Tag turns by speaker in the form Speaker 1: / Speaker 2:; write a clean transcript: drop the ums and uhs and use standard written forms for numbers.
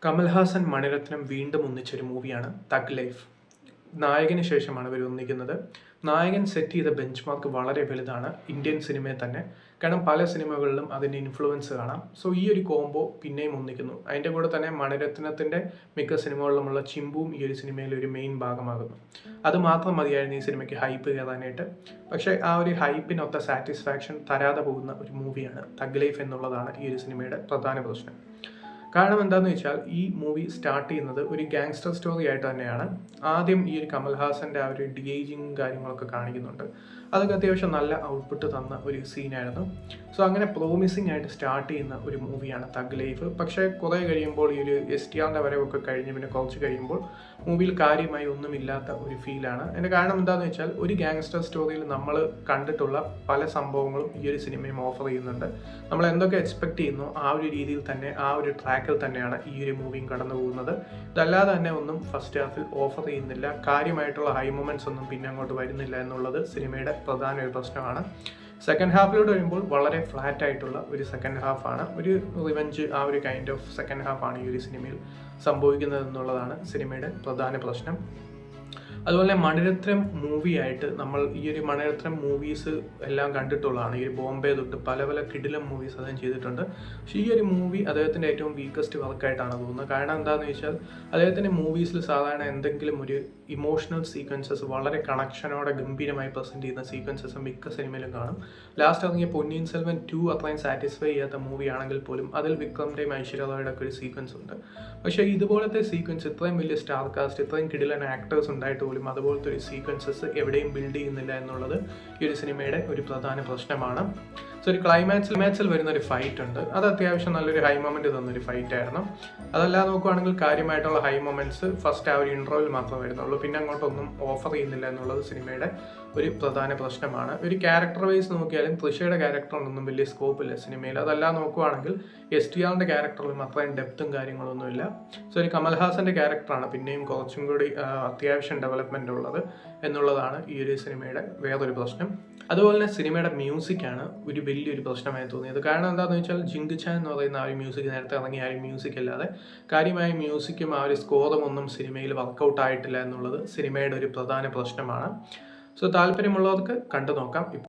Speaker 1: കമൽഹാസൻ മണിരത്നം വീണ്ടും ഒന്നിച്ചൊരു മൂവിയാണ് thug life. നായകന് ശേഷമാണ് ഇവർ ഒന്നിക്കുന്നത്. നായകൻ സെറ്റ് ചെയ്ത ബെഞ്ച് മാർക്ക് വളരെ വലുതാണ് ഇന്ത്യൻ സിനിമയിൽ തന്നെ. കാരണം പല സിനിമകളിലും അതിൻ്റെ ഇൻഫ്ലുവൻസ് കാണാം. സോ ഈ ഒരു കോംബോ പിന്നെയും ഒന്നിക്കുന്നു. അതിൻ്റെ കൂടെ തന്നെ മണിരത്നത്തിൻ്റെ മിക്ക സിനിമകളിലുമുള്ള ചിമ്പും ഈ ഒരു സിനിമയിലെ ഒരു മെയിൻ ഭാഗമാകുന്നു. അത് മാത്രം മതിയായിരുന്നു ഈ സിനിമയ്ക്ക് ഹൈപ്പ് കയറാനായിട്ട്. പക്ഷേ ആ ഒരു ഹൈപ്പിനൊത്ത സാറ്റിസ്ഫാക്ഷൻ തരാതെ പോകുന്ന ഒരു മൂവിയാണ് തഗ് ലൈഫ് എന്നുള്ളതാണ് ഈ ഒരു സിനിമയുടെ പ്രധാന പ്രശ്നം. കാരണം എന്താണെന്ന് വെച്ചാൽ ഈ മൂവി സ്റ്റാർട്ട് ചെയ്യുന്നത് ഒരു ഗാങ്സ്റ്റർ സ്റ്റോറി ആയിട്ട് തന്നെയാണ്. ആദ്യം ഈ ഒരു കമൽഹാസൻ്റെ ആ ഒരു ഡി-ഏജിങ് കാര്യങ്ങളൊക്കെ കാണിക്കുന്നുണ്ട്. അതൊക്കെ അത്യാവശ്യം നല്ല ഔട്ട്പുട്ട് തന്ന ഒരു സീനായിരുന്നു. സോ അങ്ങനെ പ്രോമിസിങ് ആയിട്ട് സ്റ്റാർട്ട് ചെയ്യുന്ന ഒരു മൂവിയാണ് തഗ് ലൈഫ്. പക്ഷേ കുറേ കഴിയുമ്പോൾ ഈ ഒരു STRന്റെ വരവൊക്കെ കഴിഞ്ഞ് പിന്നെ കുറച്ച് കഴിയുമ്പോൾ മൂവിയിൽ കാര്യമായി ഒന്നുമില്ലാത്ത ഒരു ഫീലാണ്. അതിൻ്റെ കാരണം എന്താണെന്ന് വെച്ചാൽ ഒരു ഗാങ്സ്റ്റർ സ്റ്റോറിയിൽ നമ്മൾ കണ്ടിട്ടുള്ള പല സംഭവങ്ങളും ഈ ഒരു സിനിമയും ഓഫർ ചെയ്യുന്നുണ്ട്. നമ്മൾ എന്തൊക്കെ എക്സ്പെക്ട് ചെയ്യുന്നു ആ ഒരു രീതിയിൽ തന്നെ ആ ഒരു ട്രാക്കിൽ തന്നെയാണ് ഈ ഒരു മൂവിയും കടന്നു പോകുന്നത്. ഇതല്ലാതെ തന്നെ ഒന്നും ഫസ്റ്റ് ഹാഫിൽ ഓഫർ ചെയ്യുന്നില്ല. കാര്യമായിട്ടുള്ള ഹൈ മൊമെൻറ്റ്സ് ഒന്നും പിന്നെ അങ്ങോട്ട് വരുന്നില്ല എന്നുള്ളത് സിനിമയുടെ പ്രധാന ഒരു പ്രശ്നമാണ്. സെക്കൻഡ് ഹാഫിലോട്ട് വരുമ്പോൾ വളരെ ഫ്ലാറ്റ് ആയിട്ടുള്ള ഒരു സെക്കൻഡ് ഹാഫാണ്. ഒരു റിവെഞ്ച് ആ ഒരു കൈൻഡ് ഓഫ് സെക്കൻഡ് ഹാഫാണ് ഈ ഒരു സിനിമയിൽ സംഭവിക്കുന്നത് എന്നുള്ളതാണ് സിനിമയുടെ പ്രധാന പ്രശ്നം. അതുപോലെ മണിരത്നം മൂവിയായിട്ട് നമ്മൾ ഈ ഒരു മണിരത്നം മൂവീസ് എല്ലാം കണ്ടിട്ടുള്ളതാണ്. ഈ ഒരു ബോംബെ തൊട്ട് പല പല കിടിലം മൂവീസ് അദ്ദേഹം ചെയ്തിട്ടുണ്ട്. പക്ഷേ ഈ ഒരു മൂവി അദ്ദേഹത്തിൻ്റെ ഏറ്റവും വീക്കസ്റ്റ് വർക്കായിട്ടാണ് തോന്നുന്നത്. കാരണം എന്താണെന്ന് വെച്ചാൽ അദ്ദേഹത്തിൻ്റെ മൂവീസിൽ സാധാരണ എന്തെങ്കിലും ഒരു ഇമോഷണൽ സീക്വൻസസ് വളരെ കണക്ഷനോടെ ഗംഭീരമായി പ്രസൻറ്റ് ചെയ്യുന്ന സീക്വൻസസ് മിക്ക സിനിമയിലും കാണും. ലാസ്റ്റ് ഇറങ്ങിയ പൊന്നിയിൻ സെൽവൻ 2 അത്രയും സാറ്റിസ്ഫൈ ചെയ്യാത്ത മൂവി ആണെങ്കിൽ പോലും അതിൽ വിക്രമിൻ്റെയും ഐശ്വര്യ റായുടെ ഒക്കെ ഒരു സീക്വൻസ് ഉണ്ട്. പക്ഷേ ഇതുപോലത്തെ സീക്വൻസ് ഇത്രയും വലിയ സ്റ്റാർ കാസ്റ്റ് ഇത്രയും കിടിലൻ ആക്ടേഴ്സ് ഉണ്ടായിട്ട് പോലും അതുപോലത്തെ ഒരു സീക്വൻസസ് എവിടെയും ബിൽഡ് ചെയ്യുന്നില്ല എന്നുള്ളത് ഈ ഒരു സിനിമയുടെ ഒരു പ്രധാന പ്രശ്നമാണ്. സോ ഒരു ക്ലൈമാക്സിൽ വരുന്ന ഒരു ഫൈറ്റ് ഉണ്ട്. അത് അത്യാവശ്യം നല്ലൊരു ഹൈ മൊമെൻറ്റ് തന്നൊരു ഫൈറ്റ് ആയിരുന്നു. അതല്ലാതെ നോക്കുകയാണെങ്കിൽ കാര്യമായിട്ടുള്ള ഹൈ മൊമെൻറ്റ്സ് ഫസ്റ്റ് ആ ഒരു ഇൻട്രോയിൽ മാത്രമേ വരുന്നുള്ളൂ. പിന്നെ അങ്ങോട്ടൊന്നും ഓഫർ ചെയ്യുന്നില്ല എന്നുള്ളത് സിനിമയുടെ ഒരു പ്രധാന പ്രശ്നമാണ്. ഒരു ക്യാരക്ടർ വൈസ് നോക്കിയാലും തൃഷയുടെ ക്യാരക്ടറിനൊന്നും വലിയ സ്കോപ്പ് ഇല്ല സിനിമയിൽ. അതല്ലാതെ നോക്കുകയാണെങ്കിൽ STRന്റെ ക്യാരക്ടറിലും അത്രയും ഡെപ്തും കാര്യങ്ങളൊന്നുമില്ല. സോ ഒരു കമൽഹാസൻ്റെ ക്യാരക്ടറാണ് പിന്നെയും കുറച്ചും കൂടി അത്യാവശ്യം ഡെവലപ്മെൻ്റ് ഉള്ളത് എന്നുള്ളതാണ് ഈ ഒരു സിനിമയുടെ വേറൊരു പ്രശ്നം. അതുപോലെ തന്നെ സിനിമയുടെ മ്യൂസിക്കാണ് ഒരു വലിയൊരു പ്രശ്നമായി തോന്നിയത്. കാരണം എന്താണെന്ന് വെച്ചാൽ ജിങ്ക് ചാൻ എന്ന് പറയുന്ന ആ ഒരു മ്യൂസിക് നേരത്തെ ഇറങ്ങിയ ആ ഒരു മ്യൂസിക് അല്ലാതെ കാര്യമായ മ്യൂസിക്കും ആ ഒരു സ്കോറും ഒന്നും സിനിമയിൽ വർക്കൗട്ട് ആയിട്ടില്ല എന്നുള്ളത് സിനിമയുടെ ഒരു പ്രധാന പ്രശ്നമാണ്. സോ താല്പര്യമുള്ളവർക്ക് കണ്ടു നോക്കാം.